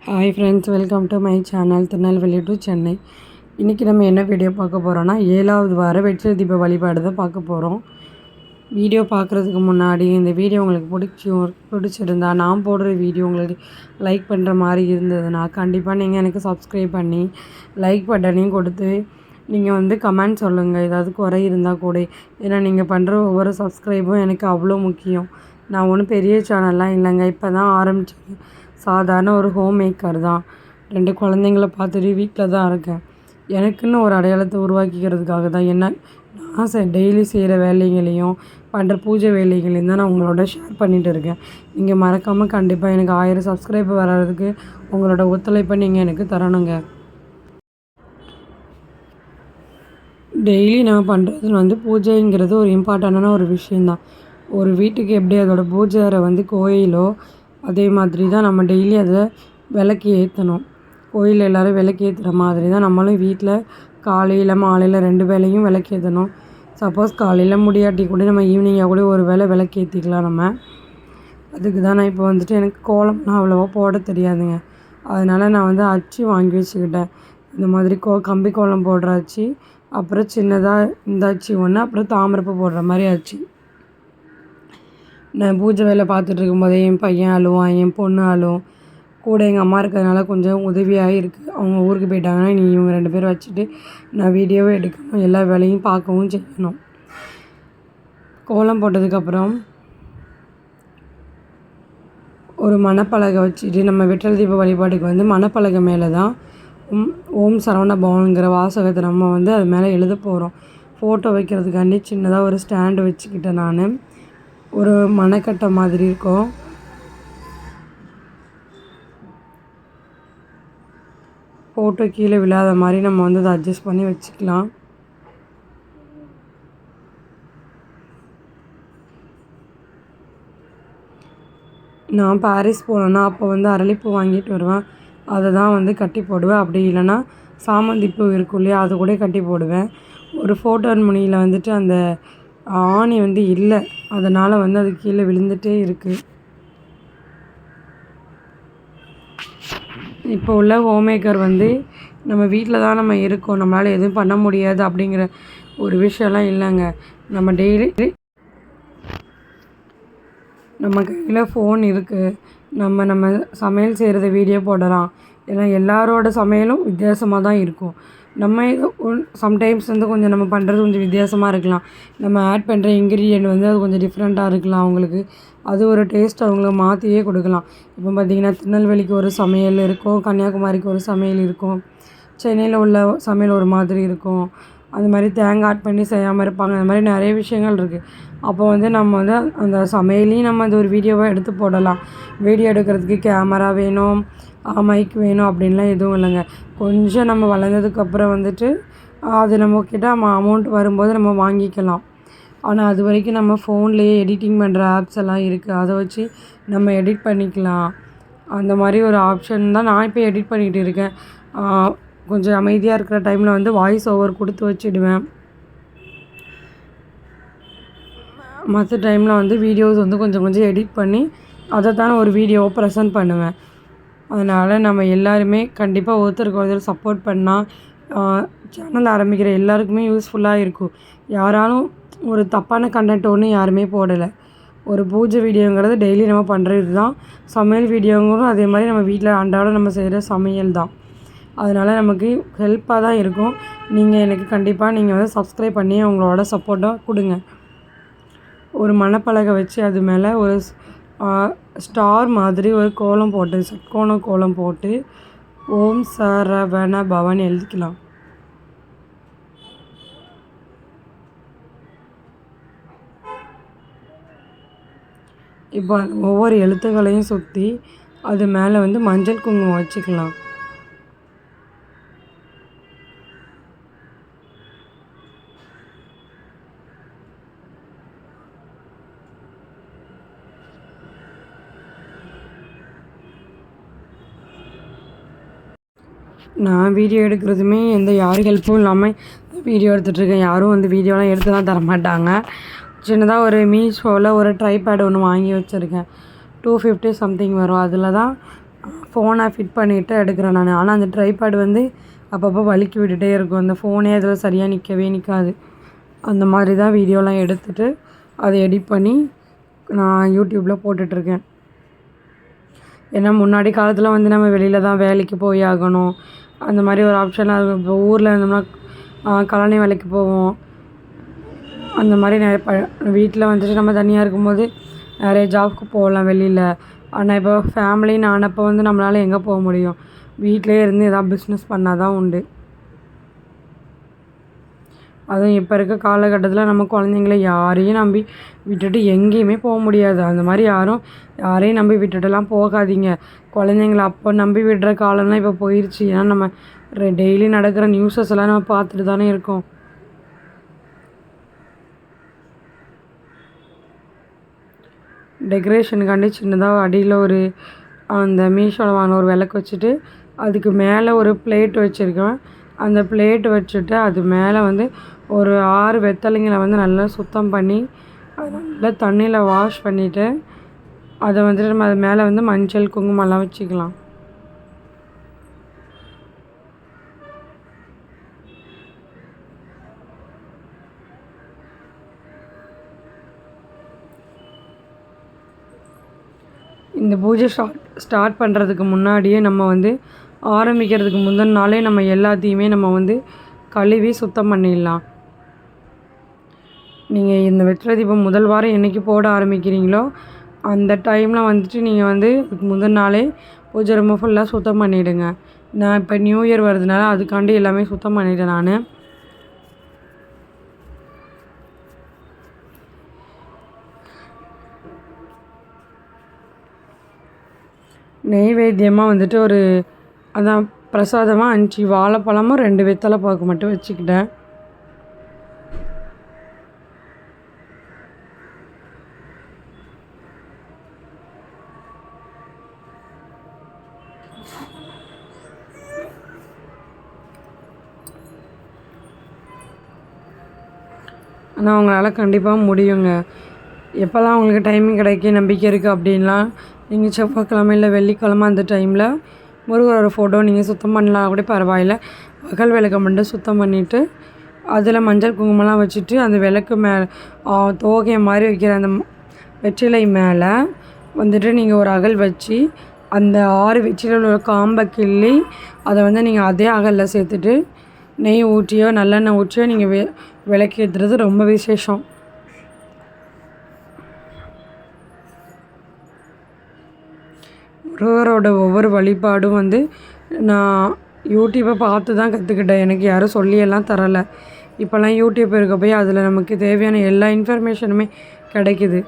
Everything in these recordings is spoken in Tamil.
Hi friends, welcome to my channel Tirunelveli to Chennai. இன்றைக்கி நம்ம என்ன வீடியோ பார்க்க போகிறோன்னா 7வது வார வெற்றி தீப வழிபாடு தான் பார்க்க போகிறோம். வீடியோ பார்க்குறதுக்கு முன்னாடி இந்த வீடியோ உங்களுக்கு பிடிச்சிருந்தா நான் போடுற வீடியோ உங்களுக்கு லைக் பண்ணுற மாதிரி இருந்ததுன்னா கண்டிப்பாக நீங்கள் எனக்கு சப்ஸ்கிரைப் பண்ணி லைக் பட்டனையும் கொடுத்து நீங்கள் கமெண்ட் சொல்லுங்கள். ஏதாவது குறை இருந்தால் கூட, ஏன்னா நீங்கள் பண்ணுற ஒவ்வொரு சப்ஸ்கிரைபும் எனக்கு அவ்வளோ முக்கியம். நான் ஒன்றும் பெரிய சேனல்லாம் இல்லைங்க, இப்போ தான் ஆரம்பிச்சது. சாதாரண ஒரு ஹோம் மேக்கர் தான். 2 குழந்தைங்கள பார்த்துட்டு வீட்டில் தான் இருக்கேன். எனக்குன்னு ஒரு அடையாளத்தை உருவாக்கிக்கிறதுக்காக தான் நான் டெய்லி செய்கிற வேலைகளையும் பண்ணுற பூஜை வேலைகளையும் தான் நான் உங்களோட ஷேர் பண்ணிகிட்டு இருக்கேன். நீங்கள் மறக்காமல் கண்டிப்பாக எனக்கு 1000 சப்ஸ்கிரைபர் வர்றதுக்கு உங்களோட ஒத்துழைப்பை நீங்கள் எனக்கு தரணுங்க. டெய்லி நம்ம பண்ணுறது பூஜைங்கிறது ஒரு இம்பார்ட்டண்டான ஒரு விஷயந்தான். ஒரு வீட்டுக்கு எப்படி அதோட பூஜை அறை கோயிலோ, அதே மாதிரி தான் நம்ம டெய்லி அதை விளக்கு ஏற்றணும். கோயிலில் எல்லோரும் விளக்கு ஏற்றுற மாதிரி தான் நம்மளும் வீட்டில் காலையில் மாலையில் 2 வேளையும் விளக்கு ஏற்றணும். சப்போஸ் காலையில் முடியாட்டி கூட நம்ம ஈவினிங்காக கூட ஒரு வேளை விளக்கு ஏற்றிக்கலாம். நம்ம அதுக்கு தான் நான் இப்போ எனக்கு கோலம்லாம் அவ்வளோவா போட தெரியாதுங்க. அதனால் நான் அச்சு வாங்கி வச்சுக்கிட்டேன். இந்த மாதிரி கம்பி கோலம் போடுற அச்சு, அப்புறம் சின்னதாக இந்த அச்சு ஒன்று, அப்புறம் தாமரைப்பூ போடுற மாதிரி அச்சு. நான் பூஜை வேலை பார்த்துட்டு இருக்கும்போதே என் பையன் அழுவான், என் பொண்ணு அழுவும். கூட எங்கள் அம்மா இருக்கிறதுனால கொஞ்சம் உதவியாக இருக்குது. அவங்க ஊருக்கு போயிட்டாங்கன்னா நீ இவங்க 2 பேரும் வச்சுட்டு நான் வீடியோவே எடுக்கணும், எல்லா வேலையும் பார்க்கவும் செய்யணும். கோலம் போட்டதுக்கப்புறம் ஒரு மணப்பலகை வச்சுட்டு நம்ம வெற்றல் தீப வழிபாட்டுக்கு மணப்பலகை மேலே தான் ஓம் சரவண பவனுங்கிற வாசகத்தை நம்ம அது மேலே எழுத போகிறோம். ஃபோட்டோ வைக்கிறதுக்காண்டி சின்னதாக ஒரு ஸ்டாண்டு வச்சுக்கிட்டேன். நான் ஒரு மணக்கட்டை மாதிரி இருக்கும். ஃபோட்டோ கீழே விழாத மாதிரி நம்ம அதை அட்ஜஸ்ட் பண்ணி வச்சுக்கலாம். நான் பாரிஸ் போனேன்னா அப்போ அரளிப்பூ வாங்கிட்டு வருவேன். அதை தான் கட்டி போடுவேன். அப்படி இல்லைன்னா சாமந்திப்பூ இருக்கும் இல்லையா, அது கூட கட்டி போடுவேன். ஒரு ஃபோட்டோ முனியில் அந்த ஆணி இல்லை, அதனால் அது கீழே விழுந்துகிட்டே இருக்குது. இப்போ உள்ள ஹோம்மேக்கர் நம்ம வீட்டில் தான் நம்ம இருக்கோம், நம்மளால் எதுவும் பண்ண முடியாது அப்படிங்கிற ஒரு விஷயம்லாம் இல்லைங்க. நம்ம டெய்லி நம்ம கையில் ஃபோன் இருக்குது, நம்ம சமையல் செய்கிறத வீடியோ போடலாம். ஏன்னா எல்லாரோட சமையலும் வித்தியாசமாக தான் இருக்கும். நம்ம சம்டைம்ஸ் கொஞ்சம் நம்ம பண்ணுறது கொஞ்சம் வித்தியாசமாக இருக்கலாம். நம்ம ஆட் பண்ணுற இன்க்ரீடியன்ட் அது கொஞ்சம் டிஃப்ரெண்ட்டாக இருக்கலாம். அவங்களுக்கு அது ஒரு டேஸ்ட் அவங்களுக்கு மாற்றியே கொடுக்கலாம். இப்போ பார்த்திங்கன்னா திருநெல்வேலிக்கு ஒரு சமையல் இருக்கும், கன்னியாகுமரிக்கு ஒரு சமையல் இருக்கும், சென்னையில் உள்ள சமையல் ஒரு மாதிரி இருக்கும். அது மாதிரி தேங்காய் ஆட் பண்ணி செய்யாமல் இருப்பாங்க. அந்த மாதிரி நிறைய விஷயங்கள் இருக்குது. அப்போ நம்ம அந்த சமையலையும் நம்ம ஒரு வீடியோவாக எடுத்து போடலாம். வீடியோ எடுக்கிறதுக்கு கேமரா வேணும், மைக் வேணும் அப்படின்லாம் எதுவும் இல்லைங்க. கொஞ்சம் நம்ம வளர்ந்ததுக்கப்புறம் அது நம்மக்கிட்ட அமௌண்ட் வரும்போது நம்ம வாங்கிக்கலாம். ஆனால் அது வரைக்கும் நம்ம ஃபோன்லேயே எடிட்டிங் பண்ணுற ஆப்ஸ் எல்லாம் இருக்குது, அதை வச்சு நம்ம எடிட் பண்ணிக்கலாம். அந்த மாதிரி ஒரு ஆப்ஷன் தான் நான் இப்போ எடிட் பண்ணிகிட்டு இருக்கேன். கொஞ்சம் அமைதியாக இருக்கிற டைமில் வாய்ஸ் ஓவர் கொடுத்து வச்சுடுவேன். மற்ற டைமில் வீடியோஸ் கொஞ்சம் கொஞ்சம் எடிட் பண்ணி அதை தான் ஒரு வீடியோவை ப்ரெசென்ட் பண்ணுவேன். அதனால் நம்ம எல்லாருமே கண்டிப்பாக ஒருத்தருக்கு ஒருத்தர் சப்போர்ட் பண்ணால் சேனல் ஆரம்பிக்கிற எல்லாருக்குமே யூஸ்ஃபுல்லாக இருக்கும். யாராலும் ஒரு தப்பான கண்டென்ட் ஒன்றும் யாருமே போடலை. ஒரு பூஜை வீடியோங்கிறது டெய்லி நம்ம பண்ணுறது தான். சமையல் வீடியோங்கிறதும் அதே மாதிரி நம்ம வீட்டில் அன்றாடம் நம்ம செய்கிற சமையல் தான். அதனால் நமக்கு ஹெல்ப்பாக தான் இருக்கும். நீங்கள் எனக்கு கண்டிப்பாக நீங்கள் சப்ஸ்கிரைப் பண்ணி உங்களோட சப்போர்ட்டாக கொடுங்க. ஒரு மணப்பலகை வச்சு அது மேலே ஒரு ஸ்டார் மாதிரி ஒரு கோலம் போட்டு, சட்கோண கோலம் போட்டு ஓம் சரவண பவன் எழுதிக்கலாம். இப்போ ஒவ்வொரு எழுத்துக்களையும் சுற்றி அது மேலே மஞ்சள் குங்குமம் வச்சுக்கலாம். நான் வீடியோ எடுக்கிறதுமே யார் ஹெல்ப்பும் இல்லாமல் வீடியோ எடுத்துகிட்ருக்கேன். யாரும் வீடியோலாம் எடுத்துலாம் தரமாட்டாங்க. சின்னதாக ஒரு மீஷோவில் ஒரு ட்ரைபேட் ஒன்று வாங்கி வச்சுருக்கேன். 250 சம்திங் வரும். அதில் தான் ஃபோனை ஃபிட் பண்ணிவிட்டு எடுக்கிறேன் நான். ஆனால் அந்த ட்ரைபேட் வந்து அப்பப்போ வழுக்கி விட்டுட்டே இருக்கும். அந்த ஃபோனே அதில் சரியாக நிற்கவே நிற்காது. அந்த மாதிரி தான் வீடியோலாம் எடுத்துகிட்டு அதை எடிட் பண்ணி நான் யூடியூப்பில் போட்டுட்ருக்கேன். ஏன்னா முன்னாடி காலத்தில் வந்து நம்ம வெளியில் தான் வேலைக்கு போய் ஆகணும். அந்த மாதிரி ஒரு ஆப்ஷன்லாம் இருக்கும். இப்போ ஊரில் இருந்தோம்னா கழனி வேலைக்கு போவோம். அந்த மாதிரி நிறைய வீட்டில் வந்துட்டு நம்ம தனியாக இருக்கும்போது நிறைய ஜாப்க்கு போகலாம் வெளியில். ஆனால் இப்போ ஃபேமிலின்னு ஆனப்போ வந்து நம்மளால் எங்கே போக முடியும்? வீட்டிலே இருந்து எதாவது பிஸ்னஸ் பண்ணால் தான் உண்டு. அதுவும் இப்போ இருக்க காலகட்டத்தில் நம்ம குழந்தைங்கள யாரையும் நம்பி விட்டுட்டு எங்கேயுமே போக முடியாது. அந்த மாதிரி யாரையும் நம்பி விட்டுட்டுலாம் போகாதீங்க. குழந்தைங்கள அப்போ நம்பி விடுற காலம்லாம் இப்போ போயிடுச்சு. ஏன்னா நம்ம டெய்லி நடக்கிற நியூஸஸ் எல்லாம் நம்ம பார்த்துட்டு தானே இருக்கோம். டெக்கரேஷனுக்காண்டி சின்னதாக அடியில் ஒரு அந்த மீஷோவில் வாங்கின ஒரு விளக்கு வச்சுட்டு அதுக்கு மேலே ஒரு பிளேட் வச்சுருக்கேன். அந்த பிளேட் வச்சுட்டு அது மேலே வந்து ஒரு 6 வெத்தலைங்களை வந்து நல்லா சுத்தம் பண்ணி அதை நல்லா தண்ணியில் வாஷ் பண்ணிவிட்டு அதை வந்துட்டு நம்ம அது மேலே வந்து மஞ்சள் குங்குமம்லாம் வச்சுக்கலாம். இந்த பூஜை ஸ்டார்ட் பண்ணுறதுக்கு முன்னாடியே நம்ம வந்து ஆரம்பிக்கிறதுக்கு முந்தின நாளே நம்ம எல்லாத்தையுமே நம்ம வந்து கழுவி சுத்தம் பண்ணிடலாம். நீங்கள் இந்த வெற்றிலை தீபம் முதல் வாரம் என்றைக்கு போட ஆரம்பிக்கிறீங்களோ அந்த டைமில் வந்துட்டு நீங்கள் வந்து முதல் நாளே பூஜை ரூமை ஃபுல்லாக சுத்தம் பண்ணிவிடுங்க. நான் இப்போ நியூ இயர் வருதுனால அதுக்காண்டி எல்லாமே சுத்தம் பண்ணிட்டேன் நான். நெய்வேத்தியமாக வந்துட்டு அதான் பிரசாதமாக 5 வாழைப்பழமும் 2 வெத்தலை பாக்கு மட்டும் வச்சுக்கிட்டேன். ஆனால் அவங்களால கண்டிப்பாக முடியுங்க. எப்போல்லாம் அவங்களுக்கு டைமிங் கிடைக்க நம்பிக்கை இருக்குது அப்படின்லாம் நீங்கள் செவ்வாய்க்கிழமை இல்லை வெள்ளிக்கிழமை அந்த டைமில் முருகரோட ஃபோட்டோ நீங்கள் சுத்தம் பண்ணலாம் கூட பரவாயில்ல. அகல் விளக்கை மட்டும் சுத்தம் பண்ணிவிட்டு அதில் மஞ்சள் குங்குமம்லாம் வச்சுட்டு அந்த விளக்கு மேலே தோகை மாதிரி வைக்கிற அந்த வெற்றிலை மேலே வந்துட்டு நீங்கள் ஒரு அகல் வச்சு அந்த 6 வெற்றிலையோட காம்பை கிள்ளி அதை வந்து நீங்கள் அதே அகலில் சேர்த்துட்டு நெய் ஊற்றியோ நல்லெண்ணெய் ஊற்றியோ நீங்கள் விளக்கு ஏற்றுறது ரொம்ப விசேஷம். முருகரோட ஒவ்வொரு வழிபாடும் வந்து நான் யூடியூப்பை பார்த்து தான் கற்றுக்கிட்டேன். எனக்கு யாரும் சொல்லியெல்லாம் தரலை. இப்போல்லாம் யூடியூப் இருக்க போய் அதில் நமக்கு தேவையான எல்லா இன்ஃபர்மேஷனுமே கிடைக்குது.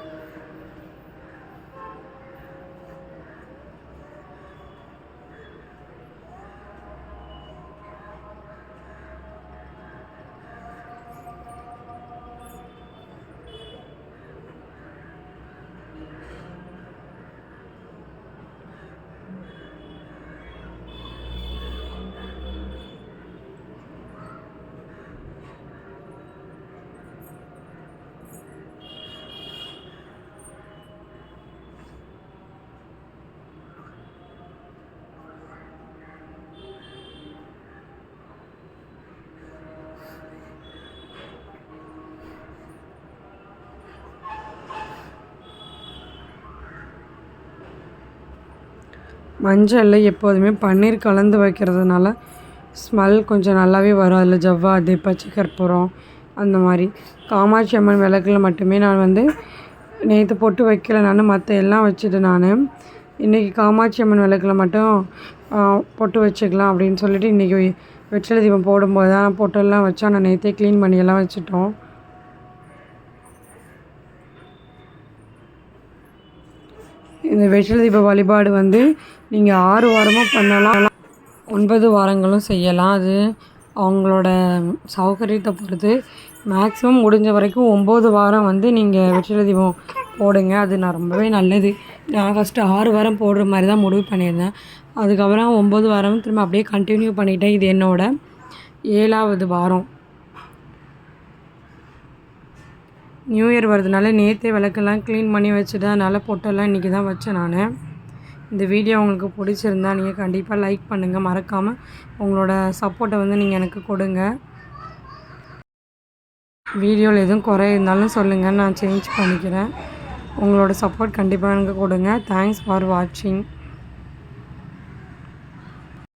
மஞ்சளில் எப்போதுமே பன்னீர் கலந்து வைக்கிறதுனால ஸ்மெல் கொஞ்சம் நல்லாவே வரும். அதில் ஜவ்வாது, பச்சை கற்பூரம் அந்த மாதிரி. காமாட்சி அம்மன் விளக்கில் மட்டுமே நான் வந்து நேற்று பொட்டு வைக்கல, நான் மற்ற எல்லாம் வச்சுட்டு நான் இன்றைக்கி காமாட்சி அம்மன் விளக்கில் மட்டும் பொட்டு வச்சுக்கலாம் அப்படின்னு சொல்லிவிட்டு இன்றைக்கி வெற்றிலை தீபம் போடும்போது தான் பொட்டெல்லாம் வச்சா. நான் நேற்றே க்ளீன் பண்ணி எல்லாம் வச்சுட்டோம். இந்த வெற்றிலை தீப வழிபாடு வந்து நீங்கள் 6 வாரமும் பண்ணலாம், 9 வாரங்களும் செய்யலாம். அது அவங்களோட சௌகரியத்தை பொறுத்து. மேக்ஸிமம் முடிஞ்ச வரைக்கும் 9 வாரம் வந்து நீங்கள் வெற்றிலை தீபம் போடுங்க. அது நான் ரொம்பவே நல்லது. நான் ஃபஸ்ட்டு 6 வாரம் போடுற மாதிரி தான் முடிவு பண்ணியிருந்தேன். அதுக்கப்புறம் 9 வாரம் திரும்ப அப்படியே கண்டினியூ பண்ணிட்டேன். இது என்னோடய 7வது வாரம். நியூ இயர் வரதுனால நேற்றே விளக்கெல்லாம் க்ளீன் பண்ணி வச்சுட்டு அதனால் பொட்டெல்லாம் இன்றைக்கி தான் வச்சேன் நான். இந்த வீடியோ உங்களுக்கு பிடிச்சிருந்தா நீங்கள் கண்டிப்பாக லைக் பண்ணுங்கள். மறக்காமல் உங்களோட சப்போர்ட்டை வந்து நீங்கள் எனக்கு கொடுங்க. வீடியோவில் எதுவும் குறை இருந்தாலும் சொல்லுங்கள், நான் சேஞ்ச் பண்ணிக்கிறேன். உங்களோட சப்போர்ட் கண்டிப்பாக எனக்கு கொடுங்க. தேங்க்ஸ் ஃபார் வாட்சிங்.